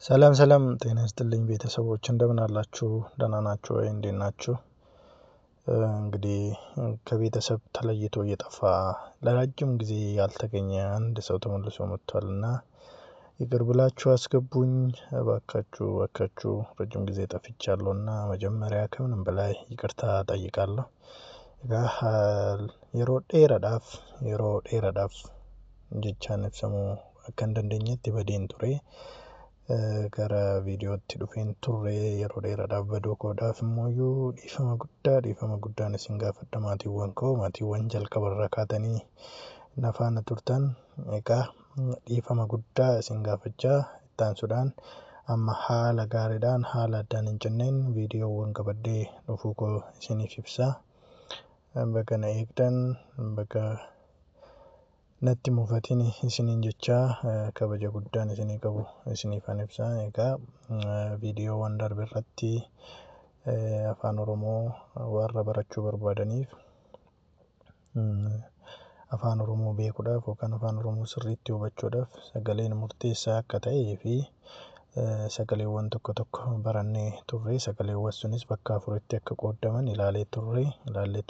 ሰላም ሰላም ጤና ይስጥልኝ ቤተሰቦች እንደምን አላችሁ ደህና ናችሁ ወይ እንዴት ናችሁ? እንግዲህ ከቤተሰብ ተለይቶ እየጠፋ ለረጅም ጊዜ ያልተገኘ አንድ ሰው ተመልሶ መጥቷልና ይቅር ብላችሁ አስገቡኝ እባካችሁ ረጅም ጊዜ ጠፍቻለሁና መጀመሪያ ከምንም በላይ ይቅርታ እጠይቃለሁ። yeroo dheeraadhaaf jechaan ibsamu akka hin dandeenyetti badeen ture. Gara viidiyootti dhufeen turre yeroo dheeraadhaaf baduu kootiif immoo dhiifama guddaan isin gaafadha maatiiwwan koo maatiiwwan jalqabarraa kaatanii na faana turtan egaa dhiifama guddaa isin gaafachaa itti aansuudhaan amma haala gaariidhaan haala addaan hin cinneen viidiyoowwan qabadhee dhufuu koo isiniif ibsaa. Bakka na eegdan bakka natti mufatiin isiniin jechaa kabaja guddaan isinii qabu isiniifan ibsaa. Egaa viidiyoowwan darbe irratti afaan Oromoo warra barachuu barbaadaniif afaan Oromoo beekuudhaaf yookaan afaan Oromoo sirriitti hubachuudhaaf sagaleen murteessaa akka ta'ee fi sagaleewwan tokko tokko barannee turre sagaleewwan sunis bakka afuritti akka qoodaman ilaallee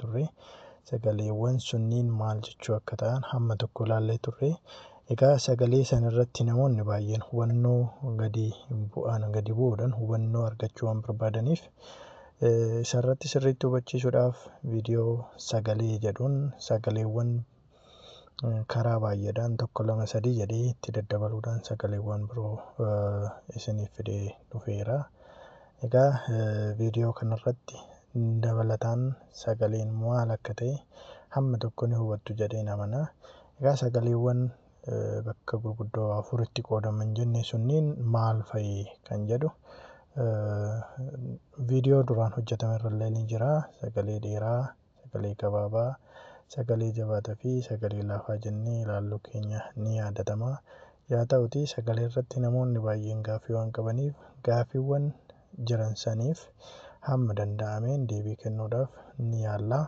turre sagaleewwan sunniin maal jechuu akka ta'an hamma tokko ilaallee turre. Egaa sagalee sana irratti namoonni baay'een hubannoo gadi bu'uudhaan hubannoo argachuu waan barbaadaniif isarratti sirriitti hubachiisuudhaaf viidiyoo sagalee jedhuun sagaleewwan karaa baay'eedhaan tokko lama sadii jedhee itti daddabaluudhaan sagaleewwan biroo isiniif fidee dhufeera. Egaa viidiyoo kanarratti dabalataan sagaleen maal akka ta'e hamma tokko ni hubattu jedheen amana. Egaa sagaleewwan bakka gurguddoo afuritti qoodaman jenne sunniin maal fa'i kan jedhu viidiyoo duraan hojjetame irrallee ni jira. Sagalee dheeraa, sagalee gabaabaa, sagalee jabaataa fi sagalee laafaa jennee ilaaluu keenya ni yaadatama. Yaa ta'utii sagalee irratti namoonni baay'een gaaffii waan qabaniif gaaffiiwwan jiran saniif hamma danda'ameen deebii kennuudhaaf ni yaalla.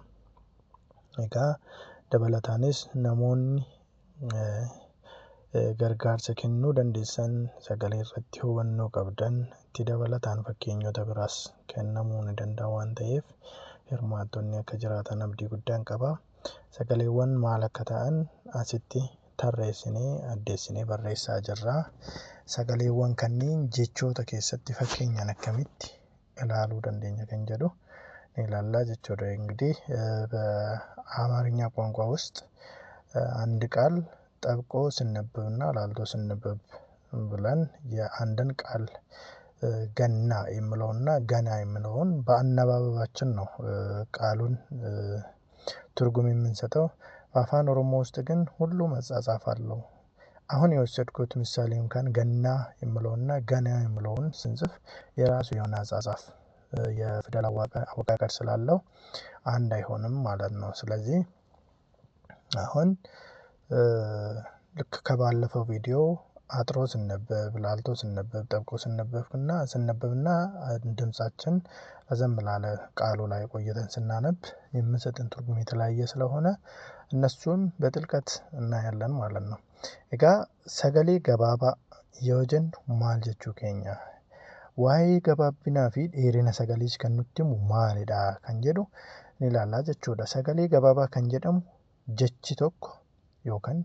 Egaa dabalataanis namoonni gargaarsa kennuu dandeessan sagalee irratti hubannoo qabdan itti dabalataan fakkeenyota biraas kennamuu ni danda'a waan ta'eef hirmaattonni akka jiraatan abdii guddaan qaba. Sagaleewwan maal akka ta'an asitti tarreessinee addeessinee barreessaa jirra. Sagaleewwan kanneen jechoota keessatti fakkeenyaan akkamitti ilaaluu dandeenya kan jedhu ni ilaallaa jechuudha. እንግዲህ በአማርኛ ቋንቋ ውስጥ አንድ ቃል ጠብቆ ሲነበብና ላልቶ ሲነበብ ብለን የአንድን ቃል ገና የሚለውና ገና የሚለውን በአነባበባችን ነው ቃሉን ትርጉም የምንሰጠው። በአፋን ኦሮሞ ውስጥ ግን ሁሉም አጻጻፍ አለው። አሁን የወሰድኩት ምሳሌ እንኳን ገና የሚለውና ገና የሚለውን ስንጽፍ የራሱ የሆነ አጻጻፍ የፊደል አወቃቀር ስላለው አንድ አይሆንም ማለት ነው። ስለዚህ አሁን ልክ ከባለፈው ቪዲዮ አጥሮ ሲነበብ ላልቶ ሲነበብ ጠብቆ ሲነበብና ድምጻችን ረዘም ላለ ቃሉ ላይ ቆይተን ስናነብ የምንሰጠን ትርጉም የተለያየ ስለሆነ እነሱን በጥልቀት እናያለን ማለት ነው። እጋ ሰገሌ ገባባ የወጀን ማል ጀቹ ኬኛ ዋይ ገባቢና ፊ dheerina sagalees kan nutti himu maalidha kan jedhu ni ilaallaa jechuudha. Sagalee gabaabaa kan jedhamu jechi tokko yookaan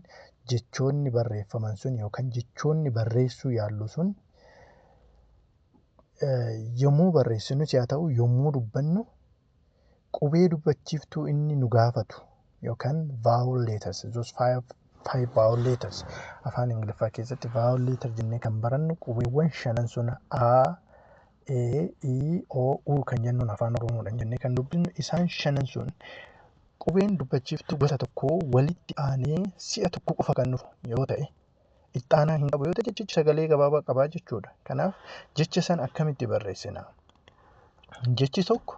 jechoonni barreeffaman sun yookaan jechoonni barreessuu yaallu sun yommuu barreessinus yaa ta'u yommuu dubbannu qubee dubbachiiftuu inni nu gaafatu yookaan vowel letters those five vowel letters afaan ingiliffaa keessatti vowel letter jennee kan barannu qubeewwan shanan sun a e i o u kan jennuun afaan oromoodhaan jennee kan dubbisnu isaan shanan sun qubeen dubbachiiftuu gosa tokko walitti aanee si'a tokko qofa kan dhufu yoo ta'e ittaanaa hin qabu yoo ta'e jechi sagalee gabaabaa qabaa jechuudha. Kanaaf jecha san akkamitti barreessina? Jechi tokko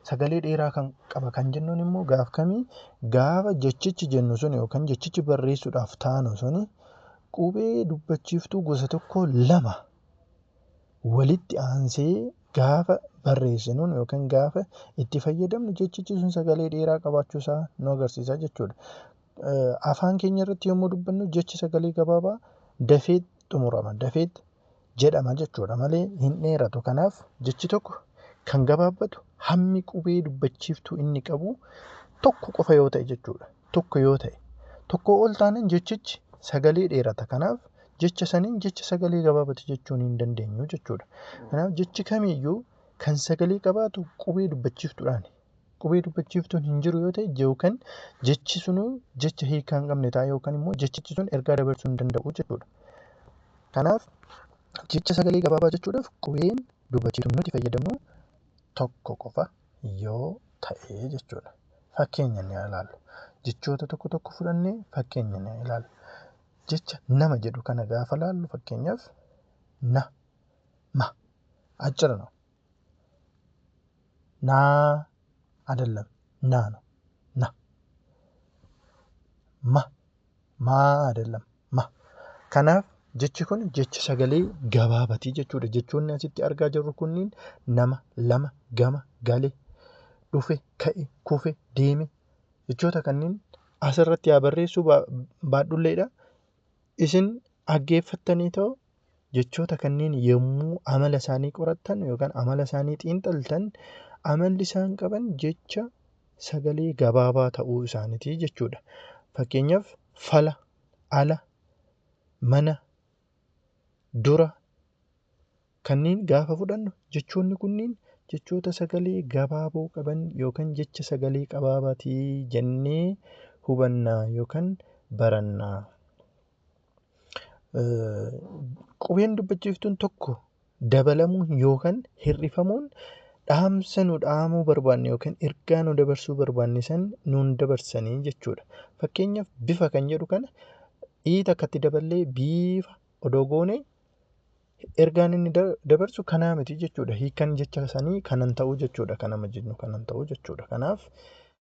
sagalee dheeraa kan qaba kan jennuun immoo gaaf kamii gaafa jechichi jennu sun yookaan jechichi barreessuudhaaf taanu sun qubee dubbachiiftuu gosa tokko lama walitti aansee gaafa barreessinuun yookaan gaafa itti fayyadamnu jechichi sun sagalee dheeraa qabaachuu isaa nu agarsiisa jechuudha. Afaan keenya irratti yommuu dubbannu jechi sagalee gabaabaa dafee xumurama dafee jedhama jechuudha malee hin dheeratu. Kanaaf jechi tokko kan gabaabbatu hammi qubee dubbachiiftuu inni qabu tokko qofa yoo ta'e jechuudha. Tokko yoo ta'e tokko ol taanaan jechichi sagalee dheerata. Kanaaf jecha saniin jecha sagalee gabaabate jechuun hin dandeenyu jechuudha. Kanaaf jechi kamiiyyuu kan sagalee qabaatu qubee dubbachiiftuudhaani. Qubee dubbachiiftuun hin jiru yoo ta'e yookaan jechi sunuu jecha hiikaa hin qabne ta'a yookaan immoo jechichi sun ergaa dabarsuu hin danda'u jechuudha. Kanaaf jecha sagalee gabaabaa jechuudhaaf qubeen dubbachiiftuu nuti fayyadamnu tokko qofa yoo ta'e jechuudha. Fakkeenya ni ilaallu. Jechoota tokko tokko fudhannee fakkeenya ni ilaallu. Jecha nama jedhu kana gaafa ilaallu fakkeenyaaf na, ma aጭር ነው ና አይደለም ና ነው ና ማ አይደለም ማ kanaaf jechi kun jecha sagalee gabaabatii jechuudha. Jechoonni asitti argaa jirru kunniin nama, lama, gama, galee, dhufe, ka'e, kufe, deeme jechoota kanneen asirratti haa barreessuu baadhulleedha. Isin dhaggeeffattanii ta'u jechoota kanneen yommuu amala isaanii qorattan yookaan amala isaanii xiinxaltan amalli isaan qaban jecha sagalee gabaabaa ta'uu isaaniiti jechuudha. Fakkeenyaaf fala, ala, mana, dura kanneen gaafa fudhannu jechoonni kunniin jechoota sagalee gabaaboo qaban yookaan jecha sagalee gabaabatii jennee hubannaa yookaan barannaa. Qubeen dubbachiiftuun tokko dabalamuun yookaan hir'ifamuun dhaamsa nu dhaamuu barbaanne yookaan ergaa nu dabarsuu barbaanne san nuun dabarsanii jechuudha. Fakkeenyaaf bifa kan jedhu kana iita akkatti daballee biifa odoo goone ergaan inni dabarsu kanaa miti jechuudha. Hiikan jecha sanii kanan ta'uu jechuudha. Kanama jennu kanan ta'uu jechuudha. Kanaaf